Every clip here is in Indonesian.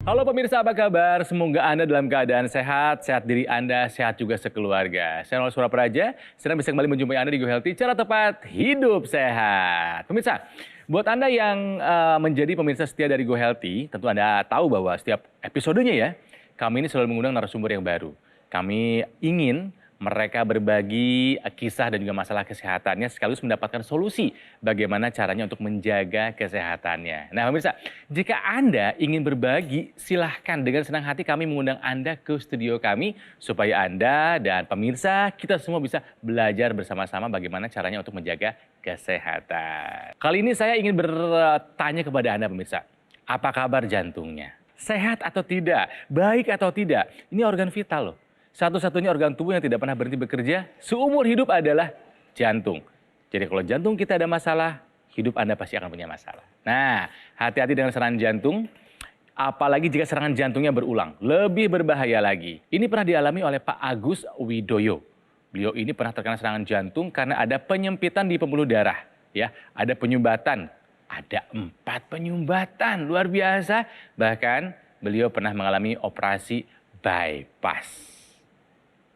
Halo pemirsa, apa kabar? Semoga Anda dalam keadaan sehat, sehat diri Anda, sehat juga sekeluarga. Saya Nol Surapraja, senang bisa kembali menjumpai Anda di Go Healthy, cara tepat hidup sehat. Pemirsa, buat Anda yang menjadi pemirsa setia dari Go Healthy, tentu Anda tahu bahwa setiap episodenya ya, kami ini selalu mengundang narasumber yang baru. Kami ingin mereka berbagi kisah dan juga masalah kesehatannya sekaligus mendapatkan solusi bagaimana caranya untuk menjaga kesehatannya. Nah pemirsa, jika Anda ingin berbagi, silahkan dengan senang hati kami mengundang Anda ke studio kami supaya Anda dan pemirsa kita semua bisa belajar bersama-sama bagaimana caranya untuk menjaga kesehatan. Kali ini saya ingin bertanya kepada Anda pemirsa, apa kabar jantungnya? Sehat atau tidak? Baik atau tidak? Ini organ vital loh. Satu-satunya organ tubuh yang tidak pernah berhenti bekerja seumur hidup adalah jantung. Jadi kalau jantung kita ada masalah, hidup Anda pasti akan punya masalah. Nah, hati-hati dengan serangan jantung, apalagi jika serangan jantungnya berulang. Lebih berbahaya lagi. Ini pernah dialami oleh Pak Agus Widoyo. Beliau ini pernah terkena serangan jantung karena ada penyempitan di pembuluh darah. Ya, ada penyumbatan. Ada 4 penyumbatan, luar biasa. Bahkan beliau pernah mengalami operasi bypass.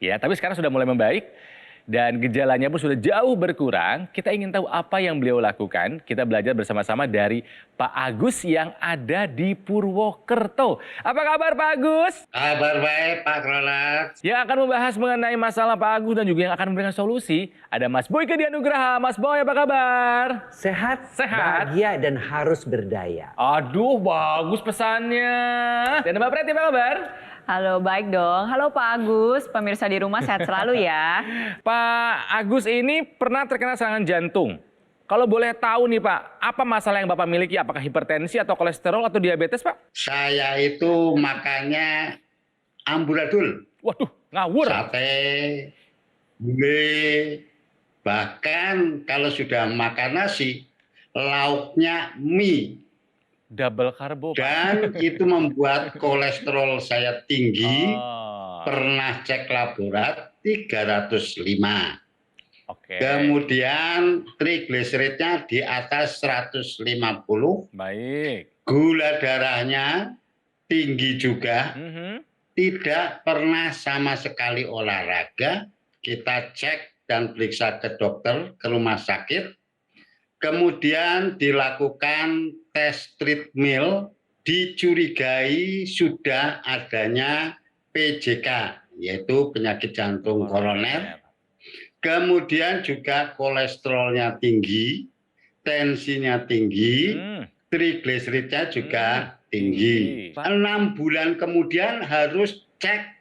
Ya, tapi sekarang sudah mulai membaik dan gejalanya pun sudah jauh berkurang. Kita ingin tahu apa yang beliau lakukan. Kita belajar bersama-sama dari Pak Agus yang ada di Purwokerto. Apa kabar Pak Agus? Kabar baik Pak Ronald. Yang akan membahas mengenai masalah Pak Agus dan juga yang akan memberikan solusi ada Mas Boyke Dianugraha. Mas Boy, apa kabar? Sehat, Sehat. bahagia, dan harus berdaya. Aduh, bagus pesannya. Dan Mbak Preti, apa kabar? Halo, baik dong. Halo Pak Agus, pemirsa di rumah sehat selalu ya. Pak Agus ini pernah terkena serangan jantung. Kalau boleh tahu nih Pak, apa masalah yang Bapak miliki? Apakah hipertensi atau kolesterol atau diabetes Pak? Saya itu makannya amburadul, Waduh, ngawur. sate, gulai, bahkan kalau sudah makan nasi, lauknya mie. Double karbo Pak. Dan itu membuat kolesterol saya tinggi, Oh, pernah cek laborat 305. oke. Kemudian trigliseridnya di atas 150. Baik. Gula darahnya tinggi juga, tidak pernah sama sekali olahraga. Kita cek dan periksa ke dokter, ke rumah sakit. Kemudian dilakukan tes treadmill, dicurigai sudah adanya PJK, yaitu penyakit jantung koroner. Kemudian juga kolesterolnya tinggi, tensinya tinggi, trigliseridnya juga tinggi. 6 bulan kemudian harus cek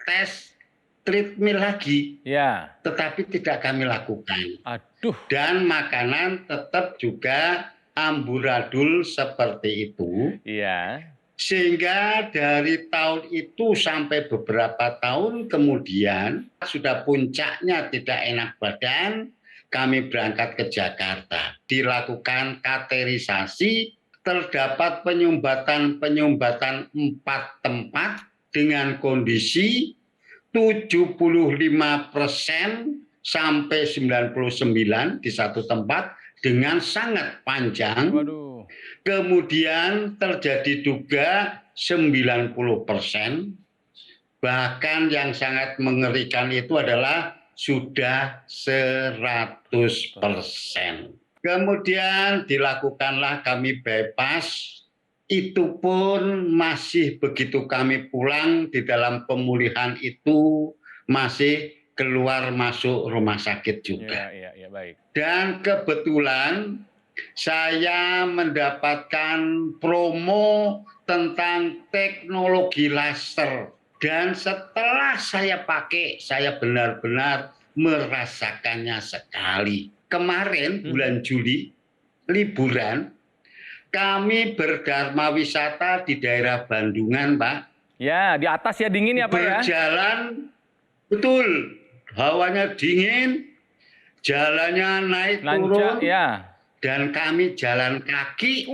tes treadmill lagi. Ya. Tetapi tidak kami lakukan. Aduh. Dan makanan tetap juga amburadul seperti itu. Iya. Sehingga dari tahun itu sampai beberapa tahun kemudian sudah puncaknya tidak enak badan, kami berangkat ke Jakarta. Dilakukan kateterisasi, terdapat penyumbatan 4 tempat dengan kondisi 75% sampai 99% di satu tempat dengan sangat panjang. Waduh. Kemudian terjadi juga 90%. Bahkan yang sangat mengerikan itu adalah sudah 100%. Kemudian dilakukanlah kami bypass. Itu pun masih begitu kami pulang di dalam pemulihan itu masih keluar masuk rumah sakit juga. Iya, baik. Dan kebetulan saya mendapatkan promo tentang teknologi laser. Dan setelah saya pakai, saya benar-benar merasakannya sekali. Kemarin bulan Juli, liburan, kami berdharma wisata di daerah Bandungan, Pak. Ya, di atas ya dingin ya Pak ya? Berjalan, betul, hawanya dingin, jalannya naik turun, ya. Dan kami jalan kaki.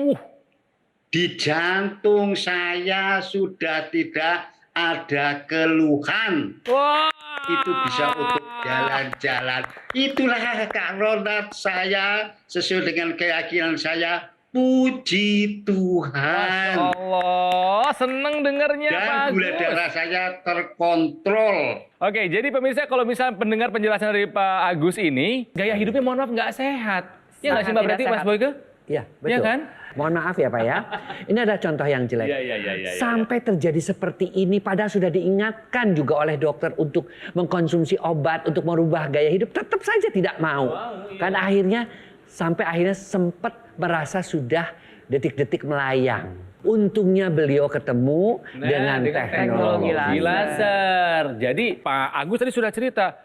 Di jantung saya sudah tidak ada keluhan. Wah. Itu bisa untuk jalan-jalan. Itulah Kak Ronald, saya sesuai dengan keyakinan saya Puji Tuhan. Masya Allah, seneng dengernya Pak Dan gula Agus. darah saya terkontrol. Oke, jadi pemirsa kalau misalnya pendengar penjelasan dari Pak Agus ini, gaya hidupnya mohon maaf nggak sehat. Ya nggak sih Mbak Sangat berarti tidak Mas sehat. Boyke? Iya, betul. Iya kan? Mohon maaf ya Pak ya. Ini ada contoh yang jelek. Iya. Sampai terjadi seperti ini padahal sudah diingatkan juga oleh dokter untuk mengkonsumsi obat, untuk merubah gaya hidup. Tetap saja tidak mau. Kan akhirnya sempat merasa sudah detik-detik melayang. Untungnya beliau ketemu dengan teknologi teknologi laser. Jadi Pak Agus tadi sudah cerita,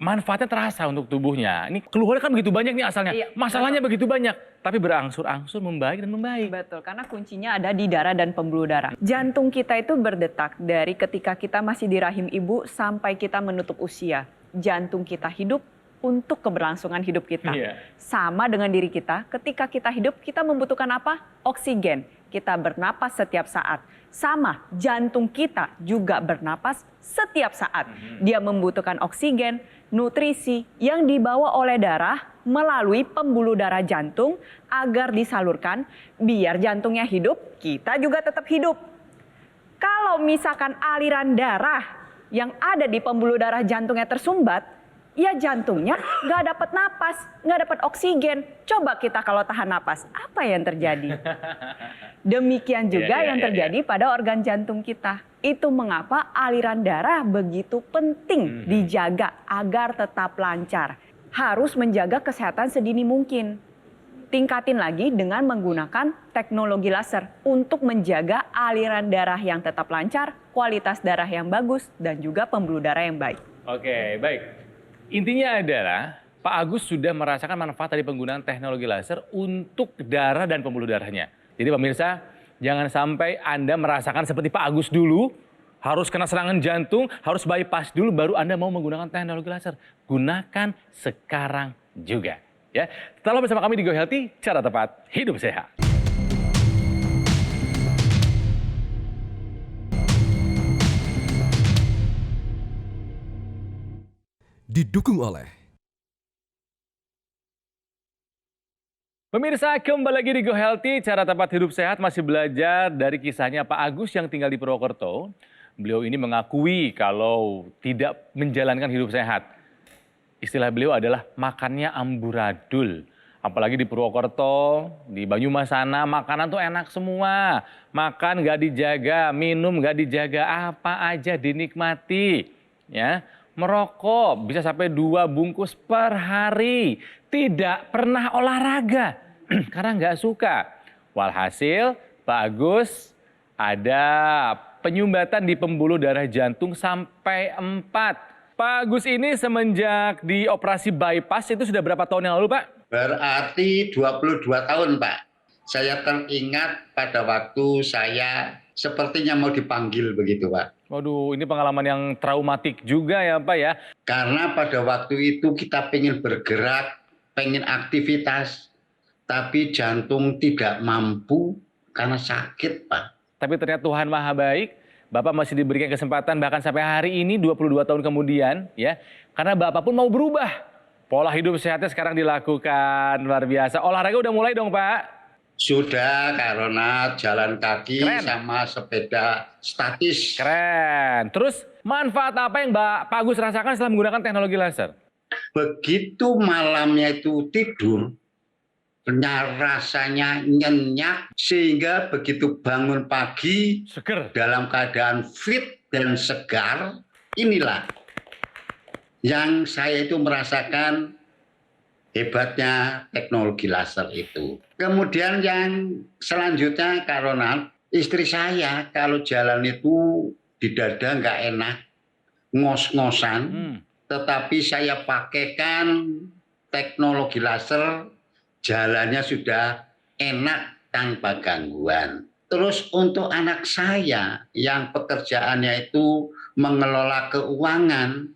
manfaatnya terasa untuk tubuhnya. Ini keluarnya kan begitu banyak nih asalnya. Iya, Masalahnya begitu banyak. Tapi berangsur-angsur membaik dan membaik. Betul, karena kuncinya ada di darah dan pembuluh darah. Jantung kita itu berdetak dari ketika kita masih di rahim ibu sampai kita menutup usia. Jantung kita hidup untuk keberlangsungan hidup kita. Iya. Sama dengan diri kita, ketika kita hidup kita membutuhkan apa? Oksigen. Kita bernapas setiap saat. Sama, jantung kita juga bernapas setiap saat. Dia membutuhkan oksigen, nutrisi yang dibawa oleh darah melalui pembuluh darah jantung agar disalurkan biar jantungnya hidup, kita juga tetap hidup. Kalau misalkan aliran darah yang ada di pembuluh darah jantungnya tersumbat, ya jantungnya nggak dapat napas, nggak dapat oksigen. Coba kita kalau tahan napas, apa yang terjadi? Demikian juga yang terjadi pada organ jantung kita. Itu mengapa aliran darah begitu penting dijaga agar tetap lancar. Harus menjaga kesehatan sedini mungkin. Tingkatin lagi dengan menggunakan teknologi laser untuk menjaga aliran darah yang tetap lancar, kualitas darah yang bagus, dan juga pembuluh darah yang baik. Oke, baik. Intinya adalah Pak Agus sudah merasakan manfaat dari penggunaan teknologi laser untuk darah dan pembuluh darahnya. Jadi pemirsa, jangan sampai Anda merasakan seperti Pak Agus dulu, harus kena serangan jantung, harus bypass dulu baru Anda mau menggunakan teknologi laser. Gunakan sekarang juga. Ya, tetaplah bersama kami di Go Healthy, cara tepat hidup sehat. Didukung oleh Pemirsa, kembali lagi di Go Healthy, cara tepat hidup sehat masih belajar dari kisahnya Pak Agus yang tinggal di Purwokerto. Beliau ini mengakui kalau tidak menjalankan hidup sehat. Istilah beliau adalah makannya amburadul. Apalagi di Purwokerto, di Banyumas sana, makanan tuh enak semua. Makan nggak dijaga, minum nggak dijaga, apa aja dinikmati. Ya, merokok bisa sampai 2 bungkus per hari. Tidak pernah olahraga karena nggak suka. Walhasil Pak Agus ada penyumbatan di pembuluh darah jantung sampai 4. Pak Agus ini semenjak dioperasi bypass itu sudah berapa tahun yang lalu Pak? Berarti 22 tahun, Pak. Saya teringat pada waktu saya sepertinya mau dipanggil begitu, Pak. Waduh, ini pengalaman yang traumatik juga ya Pak ya. Karena pada waktu itu kita pengen bergerak, pengen aktivitas, tapi jantung tidak mampu karena sakit, Pak. Tapi ternyata Tuhan Maha Baik, Bapak masih diberikan kesempatan bahkan sampai hari ini 22 tahun kemudian ya. Karena Bapak pun mau berubah. Pola hidup sehatnya sekarang dilakukan, luar biasa. Olahraga udah mulai dong Pak? Sudah karena jalan kaki Keren. sama sepeda statis. Keren. Terus manfaat apa yang Pak Agus rasakan setelah menggunakan teknologi laser? Begitu malamnya itu tidur, rasanya nyenyak sehingga begitu bangun pagi Seger. dalam keadaan fit dan segar. Inilah yang saya itu merasakan hebatnya teknologi laser itu. Kemudian yang selanjutnya karena istri saya kalau jalan itu di dada nggak enak, ngos-ngosan. Tetapi saya pakaikan teknologi laser, jalannya sudah enak tanpa gangguan. Terus untuk anak saya yang pekerjaannya itu mengelola keuangan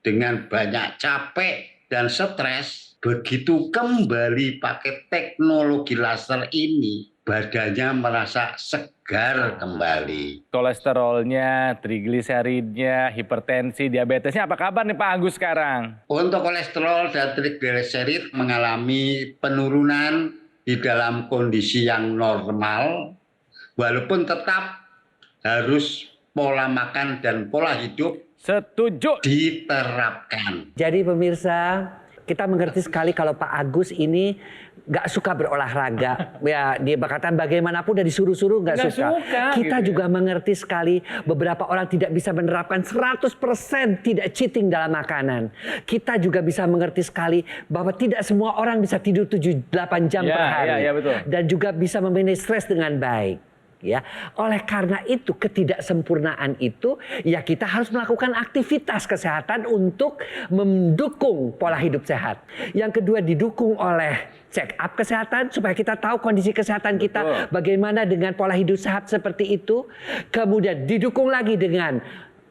dengan banyak capek dan stres, begitu kembali pakai teknologi laser ini, badannya merasa segar kembali. Kolesterolnya, trigliseridnya, hipertensi, diabetesnya apa kabar nih Pak Agus sekarang? Untuk kolesterol dan trigliserid mengalami penurunan di dalam kondisi yang normal, walaupun tetap harus pola makan dan pola hidup Setuju. diterapkan. Jadi pemirsa, kita mengerti sekali kalau Pak Agus ini nggak suka berolahraga. Ya, dia berkata bagaimanapun udah disuruh-suruh nggak suka. Kita gitu juga mengerti sekali beberapa orang tidak bisa menerapkan 100% tidak cheating dalam makanan. Kita juga bisa mengerti sekali bahwa tidak semua orang bisa tidur 7-8 jam per hari. Betul. Dan juga bisa memanage stres dengan baik. Ya, oleh karena itu ketidaksempurnaan itu ya kita harus melakukan aktivitas kesehatan untuk mendukung pola hidup sehat. Yang kedua didukung oleh check up kesehatan supaya kita tahu kondisi kesehatan kita bagaimana dengan pola hidup sehat seperti itu. Kemudian didukung lagi dengan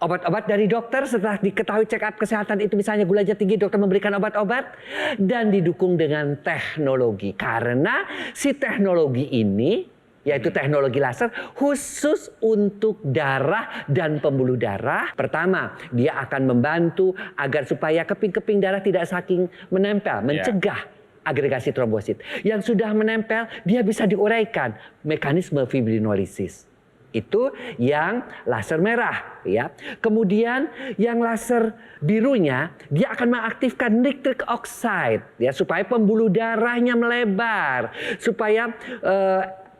obat-obat dari dokter setelah diketahui check up kesehatan itu misalnya gulanya tinggi, dokter memberikan obat-obat, dan didukung dengan teknologi karena si teknologi ini yaitu teknologi laser khusus untuk darah dan pembuluh darah. Pertama, dia akan membantu agar supaya keping-keping darah tidak saking menempel, mencegah agregasi trombosit. Yang sudah menempel, dia bisa diuraikan, mekanisme fibrinolisis. Itu yang laser merah, ya. Kemudian yang laser birunya dia akan mengaktifkan nitric oxide, ya, supaya pembuluh darahnya melebar, supaya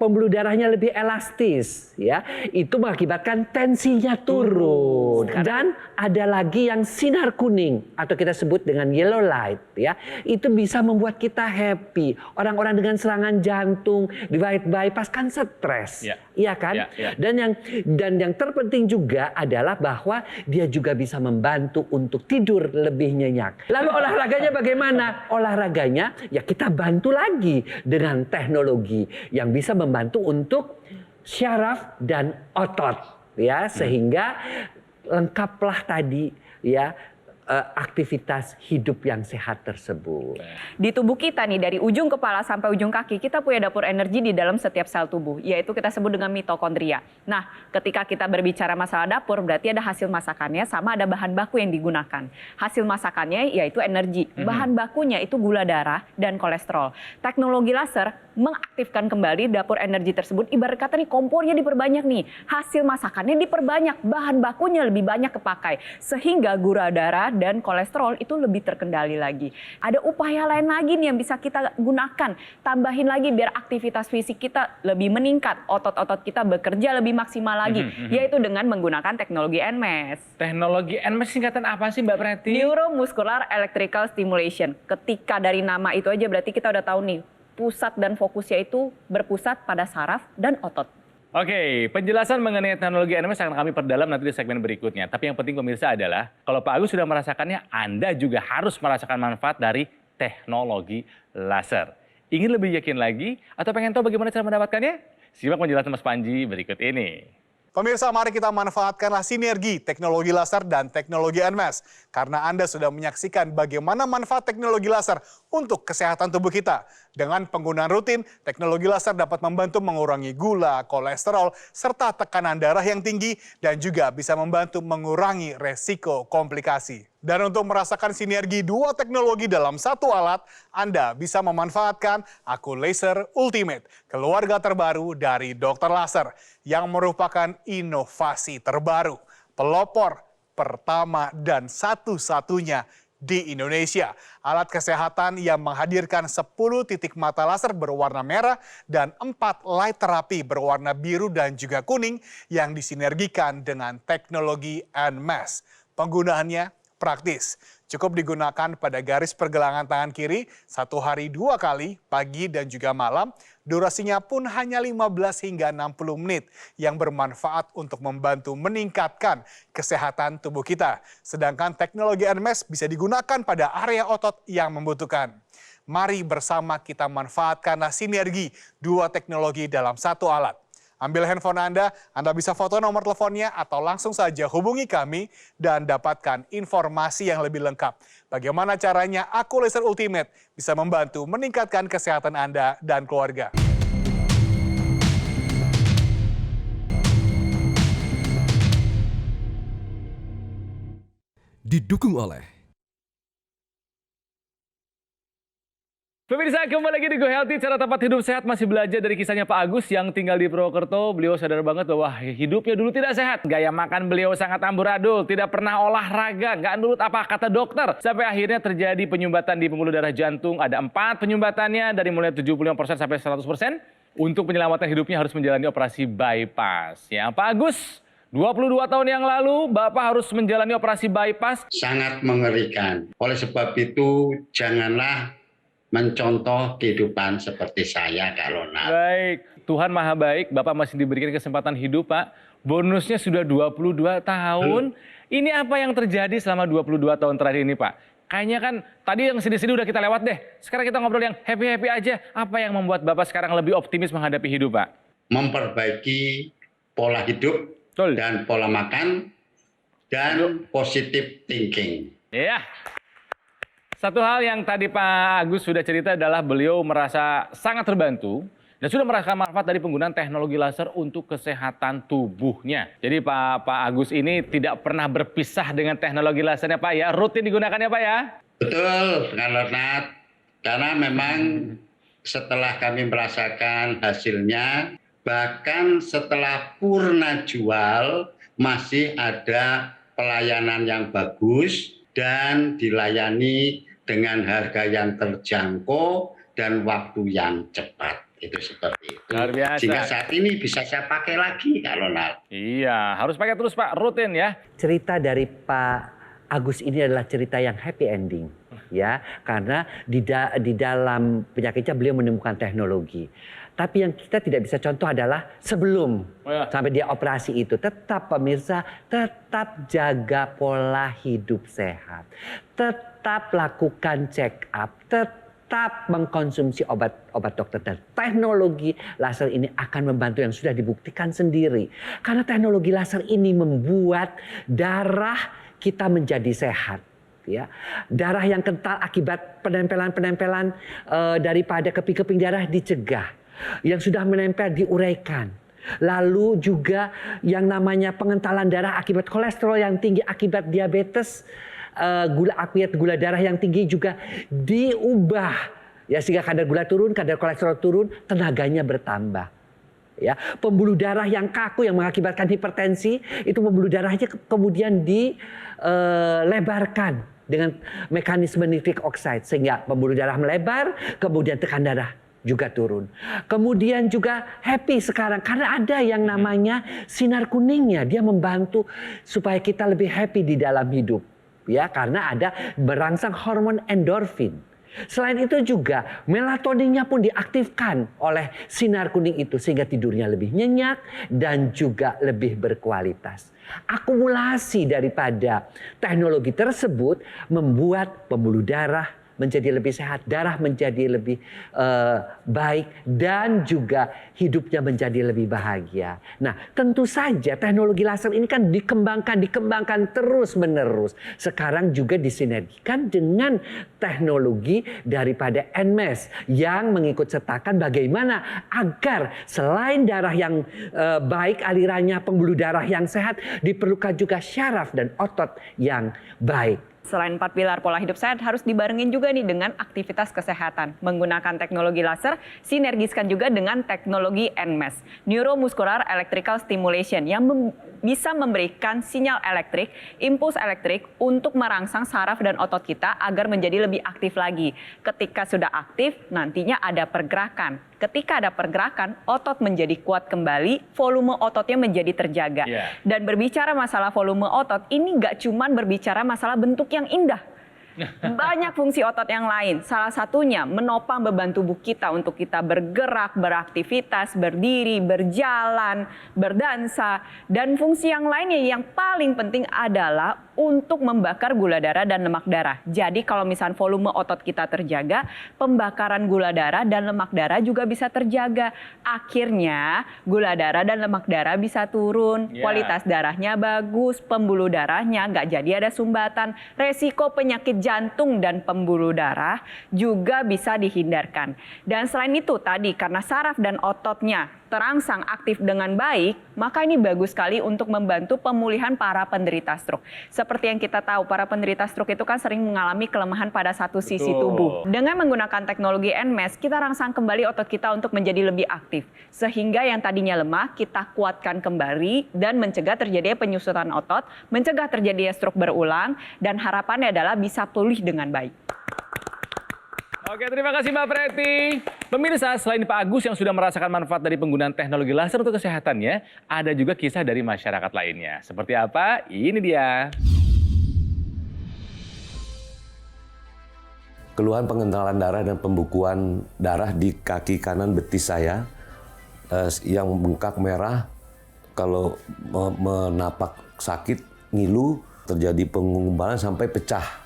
pembuluh darahnya lebih elastis, ya. Itu mengakibatkan tensinya turun. Dan ada lagi yang sinar kuning atau kita sebut dengan yellow light, ya. Itu bisa membuat kita happy. Orang-orang dengan serangan jantung, riwayat bypass kan stres. Iya kan? Dan yang terpenting juga adalah bahwa dia juga bisa membantu untuk tidur lebih nyenyak. Lalu olahraganya bagaimana? Olahraganya ya kita bantu lagi dengan teknologi yang bisa membantu untuk syaraf dan otot, ya, sehingga lengkaplah tadi, ya, aktivitas hidup yang sehat tersebut. Di tubuh kita nih, dari ujung kepala sampai ujung kaki, kita punya dapur energi di dalam setiap sel tubuh, yaitu kita sebut dengan mitokondria. Nah, ketika kita berbicara masalah dapur, berarti ada hasil masakannya sama ada bahan baku yang digunakan. Hasil masakannya yaitu energi, bahan bakunya itu gula darah dan kolesterol. Teknologi laser mengaktifkan kembali dapur energi tersebut, ibarat kata nih kompornya diperbanyak nih, hasil masakannya diperbanyak, bahan bakunya lebih banyak kepakai, sehingga gula darah dan kolesterol itu lebih terkendali lagi. Ada upaya lain lagi nih yang bisa kita gunakan, tambahin lagi biar aktivitas fisik kita lebih meningkat, otot-otot kita bekerja lebih maksimal lagi, yaitu dengan menggunakan teknologi NMES. Teknologi NMES singkatan apa sih Mbak Preti? Neuromuscular Electrical Stimulation. Ketika dari nama itu aja berarti kita udah tahu nih, pusat dan fokusnya itu berpusat pada saraf dan otot. Oke, penjelasan mengenai teknologi NMES akan kami perdalam nanti di segmen berikutnya. Tapi yang penting pemirsa adalah, kalau Pak Agus sudah merasakannya, Anda juga harus merasakan manfaat dari teknologi laser. Ingin lebih yakin lagi atau pengen tahu bagaimana cara mendapatkannya? Simak penjelasan Mas Panji berikut ini. Pemirsa, mari kita manfaatkanlah sinergi teknologi laser dan teknologi NMES. Karena Anda sudah menyaksikan bagaimana manfaat teknologi laser untuk kesehatan tubuh kita. Dengan penggunaan rutin, teknologi laser dapat membantu mengurangi gula, kolesterol, serta tekanan darah yang tinggi, dan juga bisa membantu mengurangi resiko komplikasi. Dan untuk merasakan sinergi dua teknologi dalam satu alat, Anda bisa memanfaatkan Aku Laser Ultimate, keluarga terbaru dari Dokter Laser, yang merupakan inovasi terbaru, pelopor pertama dan satu-satunya di Indonesia. Alat kesehatan yang menghadirkan 10 titik mata laser berwarna merah dan 4 light terapi berwarna biru dan juga kuning yang disinergikan dengan teknologi NMES. Penggunaannya praktis. Cukup digunakan pada garis pergelangan tangan kiri 1 hari 2 kali, pagi dan juga malam. Durasinya pun hanya 15 hingga 60 menit yang bermanfaat untuk membantu meningkatkan kesehatan tubuh kita. Sedangkan teknologi NMES bisa digunakan pada area otot yang membutuhkan. Mari bersama kita manfaatkanlah sinergi dua teknologi dalam satu alat. Ambil handphone Anda bisa foto nomor teleponnya atau langsung saja hubungi kami dan dapatkan informasi yang lebih lengkap. Bagaimana caranya Aku Laser Ultimate bisa membantu meningkatkan kesehatan Anda dan keluarga. Didukung oleh Pemirsa, kembali lagi di Go Healthy, cara tepat hidup sehat masih belajar dari kisahnya Pak Agus yang tinggal di Purwokerto. Beliau sadar banget bahwa hidupnya dulu tidak sehat. Gaya makan beliau sangat amburadul, tidak pernah olahraga, nggak nurut apa kata dokter. Sampai akhirnya terjadi penyumbatan di pembuluh darah jantung. Ada 4 penyumbatannya dari mulai 75% sampai 100%. Untuk penyelamatan hidupnya harus menjalani operasi bypass. Ya, Pak Agus, 22 tahun yang lalu Bapak harus menjalani operasi bypass. Sangat mengerikan. Oleh sebab itu, janganlah mencontoh kehidupan seperti saya, Kak Ronald. Baik, Tuhan Maha Baik, Bapak masih diberikan kesempatan hidup, Pak. Bonusnya sudah 22 tahun. Ini apa yang terjadi selama 22 tahun terakhir ini, Pak? Kayaknya kan tadi yang sedih-sedih udah kita lewat deh. Sekarang kita ngobrol yang happy-happy aja. Apa yang membuat Bapak sekarang lebih optimis menghadapi hidup, Pak? Memperbaiki pola hidup Betul. dan pola makan dan positive thinking. Iya. Satu hal yang tadi Pak Agus sudah cerita adalah beliau merasa sangat terbantu dan sudah merasakan manfaat dari penggunaan teknologi laser untuk kesehatan tubuhnya. Jadi Pak Agus ini tidak pernah berpisah dengan teknologi lasernya, Pak ya. Rutin digunakan ya, Pak ya. Betul, Kak. Karena memang setelah kami merasakan hasilnya, bahkan setelah purna jual masih ada pelayanan yang bagus dan dilayani dengan harga yang terjangkau dan waktu yang cepat. Itu seperti itu. Luar biasa. Sehingga saat ini bisa saya pakai lagi, Kak Ronald. Iya, harus pakai terus Pak, rutin ya. Cerita dari Pak Agus ini adalah cerita yang happy ending, ya, karena di dalam penyakitnya beliau menemukan teknologi. Tapi yang kita tidak bisa contoh adalah sebelum sampai dia operasi itu. Tetap pemirsa, tetap jaga pola hidup sehat. Tetap lakukan check up, tetap mengkonsumsi obat dokter. Dan teknologi laser ini akan membantu yang sudah dibuktikan sendiri. Karena teknologi laser ini membuat darah kita menjadi sehat. Ya, darah yang kental akibat penempelan-penempelan daripada keping-keping darah dicegah. Yang sudah menempel diuraikan. Lalu juga yang namanya pengentalan darah akibat kolesterol yang tinggi, akibat diabetes, gula darah yang tinggi juga diubah. Ya, sehingga kadar gula turun, kadar kolesterol turun, tenaganya bertambah. Ya, pembuluh darah yang kaku yang mengakibatkan hipertensi, itu pembuluh darahnya kemudian dilebarkan dengan mekanisme nitric oxide. Sehingga pembuluh darah melebar, kemudian tekanan darah juga turun. Kemudian juga happy sekarang karena ada yang namanya sinar kuningnya. Dia membantu supaya kita lebih happy di dalam hidup. Ya, karena ada berangsang hormon endorfin. Selain itu juga melatoninnya pun diaktifkan oleh sinar kuning itu sehingga tidurnya lebih nyenyak dan juga lebih berkualitas. Akumulasi daripada teknologi tersebut membuat pembuluh darah menjadi lebih sehat, darah menjadi lebih baik, dan juga hidupnya menjadi lebih bahagia. Nah, tentu saja teknologi laser ini kan dikembangkan terus-menerus. Sekarang juga disinergikan dengan teknologi daripada NMES yang mengikut sertakan bagaimana agar selain darah yang baik alirannya, pembuluh darah yang sehat, diperlukan juga syaraf dan otot yang baik. Selain 4 pilar pola hidup sehat, harus dibarengin juga nih dengan aktivitas kesehatan. Menggunakan teknologi laser, sinergiskan juga dengan teknologi NMES, Neuromuscular Electrical Stimulation, yang bisa memberikan sinyal elektrik, impuls elektrik untuk merangsang saraf dan otot kita agar menjadi lebih aktif lagi. Ketika sudah aktif, nantinya ada pergerakan. Ketika ada pergerakan, otot menjadi kuat kembali, volume ototnya menjadi terjaga. Dan berbicara masalah volume otot, ini nggak cuma berbicara masalah bentuk yang indah. Banyak fungsi otot yang lain. Salah satunya menopang beban tubuh kita untuk kita bergerak, beraktivitas, berdiri, berjalan, berdansa. Dan fungsi yang lainnya yang paling penting adalah untuk membakar gula darah dan lemak darah. Jadi kalau misalnya volume otot kita terjaga, pembakaran gula darah dan lemak darah juga bisa terjaga. Akhirnya gula darah dan lemak darah bisa turun, kualitas darahnya bagus, pembuluh darahnya nggak jadi ada sumbatan, resiko penyakit jantung dan pembuluh darah juga bisa dihindarkan. Dan selain itu tadi karena saraf dan ototnya terangsang aktif dengan baik, maka ini bagus sekali untuk membantu pemulihan para penderita stroke. Seperti yang kita tahu, para penderita stroke itu kan sering mengalami kelemahan pada satu sisi tubuh. Dengan menggunakan teknologi NMAS, kita rangsang kembali otot kita untuk menjadi lebih aktif. Sehingga yang tadinya lemah, kita kuatkan kembali dan mencegah terjadinya penyusutan otot, mencegah terjadinya stroke berulang, dan harapannya adalah bisa pulih dengan baik. Oke, terima kasih Mbak Preti. Pemirsa, selain Pak Agus yang sudah merasakan manfaat dari penggunaan teknologi laser untuk kesehatannya, ada juga kisah dari masyarakat lainnya. Seperti apa? Ini dia. Keluhan pengentalan darah dan pembukuan darah di kaki kanan betis saya yang bengkak merah, kalau menapak sakit, ngilu, terjadi pengumbalan sampai pecah.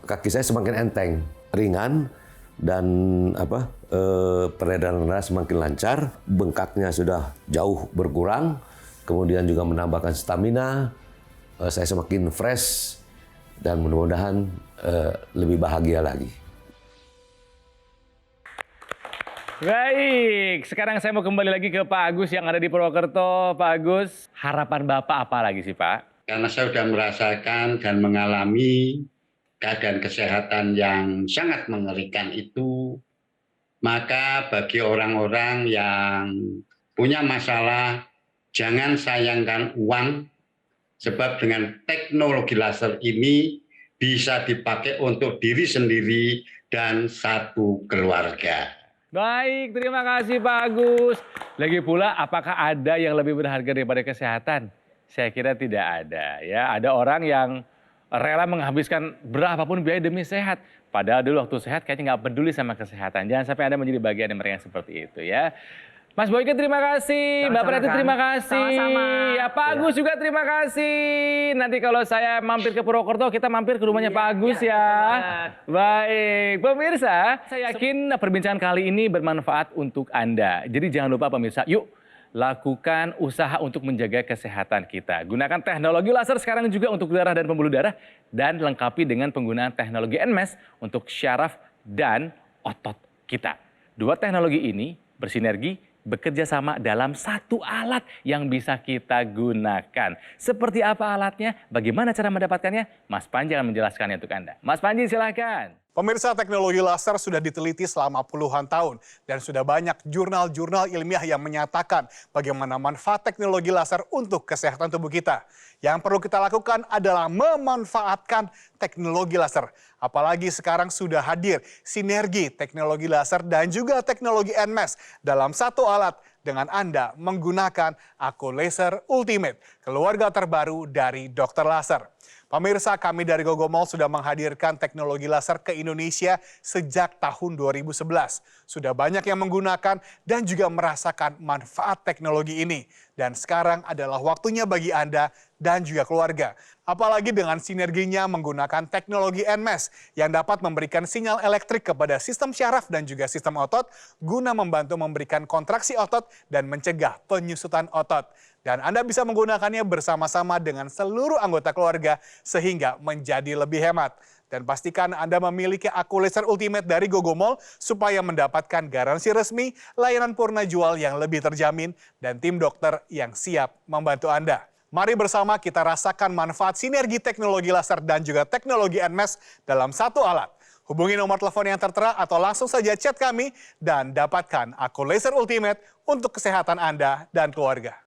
Kaki saya semakin enteng, ringan, dan peredaran darah semakin lancar, bengkaknya sudah jauh berkurang, kemudian juga menambahkan stamina, saya semakin fresh, dan mudah-mudahan lebih bahagia lagi. Baik, sekarang saya mau kembali lagi ke Pak Agus yang ada di Purwokerto. Pak Agus, harapan Bapak apa lagi sih Pak? Karena saya sudah merasakan dan mengalami keadaan kesehatan yang sangat mengerikan itu, maka bagi orang-orang yang punya masalah, jangan sayangkan uang, sebab dengan teknologi laser ini bisa dipakai untuk diri sendiri dan satu keluarga. Baik, terima kasih Pak Agus. Lagi pula, apakah ada yang lebih berharga daripada kesehatan? Saya kira tidak ada. Ya, ada orang yang rela menghabiskan berapapun biaya demi sehat. Padahal dulu waktu sehat kayaknya nggak peduli sama kesehatan. Jangan sampai Anda menjadi bagian dari mereka yang seperti itu ya. Mas Boyke terima kasih, Mbak Preti terima kasih. Sama-sama. Ya Pak Agus juga terima kasih. Nanti kalau saya mampir ke Purwokerto, kita mampir ke rumahnya Pak Agus ya. Baik, pemirsa, saya yakin perbincangan kali ini bermanfaat untuk Anda. Jadi jangan lupa pemirsa, yuk lakukan usaha untuk menjaga kesehatan kita. Gunakan teknologi laser sekarang juga untuk darah dan pembuluh darah. Dan lengkapi dengan penggunaan teknologi NMAS untuk syaraf dan otot kita. Dua teknologi ini bersinergi, bekerja sama dalam satu alat yang bisa kita gunakan. Seperti apa alatnya? Bagaimana cara mendapatkannya? Mas Panji akan menjelaskannya untuk Anda. Mas Panji silakan. Pemirsa, teknologi laser sudah diteliti selama puluhan tahun dan sudah banyak jurnal-jurnal ilmiah yang menyatakan bagaimana manfaat teknologi laser untuk kesehatan tubuh kita. Yang perlu kita lakukan adalah memanfaatkan teknologi laser. Apalagi sekarang sudah hadir sinergi teknologi laser dan juga teknologi NMAS dalam satu alat dengan Anda menggunakan Aku Laser Ultimate, keluarga terbaru dari Dokter Laser. Pemirsa, kami dari Gogomol sudah menghadirkan teknologi laser ke Indonesia sejak tahun 2011. Sudah banyak yang menggunakan dan juga merasakan manfaat teknologi ini. Dan sekarang adalah waktunya bagi Anda dan juga keluarga. Apalagi dengan sinerginya menggunakan teknologi NMAS yang dapat memberikan sinyal elektrik kepada sistem syaraf dan juga sistem otot guna membantu memberikan kontraksi otot dan mencegah penyusutan otot. Dan Anda bisa menggunakannya bersama-sama dengan seluruh anggota keluarga sehingga menjadi lebih hemat. Dan pastikan Anda memiliki Aku Laser Ultimate dari Gogomol supaya mendapatkan garansi resmi, layanan purna jual yang lebih terjamin, dan tim dokter yang siap membantu Anda. Mari bersama kita rasakan manfaat sinergi teknologi laser dan juga teknologi NMAS dalam satu alat. Hubungi nomor telepon yang tertera atau langsung saja chat kami dan dapatkan Aku Laser Ultimate untuk kesehatan Anda dan keluarga.